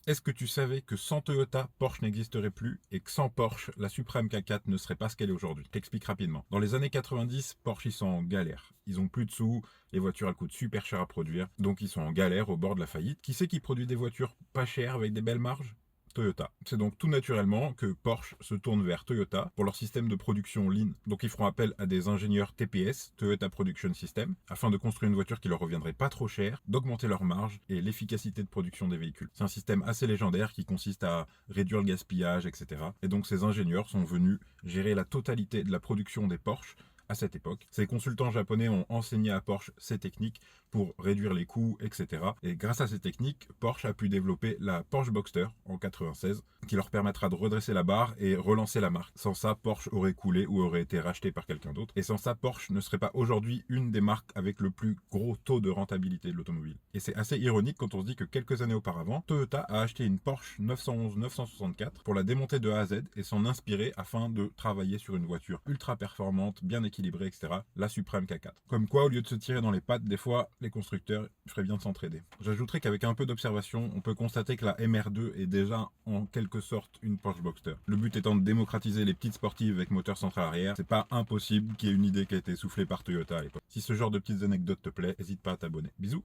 Est-ce que tu savais que sans Toyota, Porsche n'existerait plus et que sans Porsche, la Supreme K4 ne serait pas ce qu'elle est aujourd'hui? Je t'explique rapidement. Dans les années 90, Porsche ils sont en galère. Ils ont plus de sous, les voitures elles coûtent super cher à produire, donc ils sont en galère au bord de la faillite. Qui c'est qui produit des voitures pas chères avec des belles marges? Toyota. C'est donc tout naturellement que Porsche se tourne vers Toyota pour leur système de production Lean. Donc ils feront appel à des ingénieurs TPS, Toyota Production System, afin de construire une voiture qui leur reviendrait pas trop cher, d'augmenter leur marge et l'efficacité de production des véhicules. C'est un système assez légendaire qui consiste à réduire le gaspillage, etc. Et donc ces ingénieurs sont venus gérer la totalité de la production des Porsche à cette époque. Ces consultants japonais ont enseigné à Porsche ces techniques pour réduire les coûts, etc. Et grâce à ces techniques, Porsche a pu développer la Porsche Boxster en 96, qui leur permettra de redresser la barre et relancer la marque. Sans ça, Porsche aurait coulé ou aurait été racheté par quelqu'un d'autre. Et sans ça, Porsche ne serait pas aujourd'hui une des marques avec le plus gros taux de rentabilité de l'automobile. Et c'est assez ironique quand on se dit que quelques années auparavant, Toyota a acheté une Porsche 911-964 pour la démonter de A à Z et s'en inspirer afin de travailler sur une voiture ultra performante, bien équilibrée, etc. La Supreme K4. Comme quoi, au lieu de se tirer dans les pattes, des fois, les constructeurs feraient bien de s'entraider. J'ajouterais qu'avec un peu d'observation, on peut constater que la MR2 est déjà en quelque sorte une Porsche Boxster. Le but étant de démocratiser les petites sportives avec moteur central arrière, c'est pas impossible qu'il y ait une idée qui a été soufflée par Toyota à l'époque. Si ce genre de petites anecdotes te plaît, n'hésite pas à t'abonner. Bisous!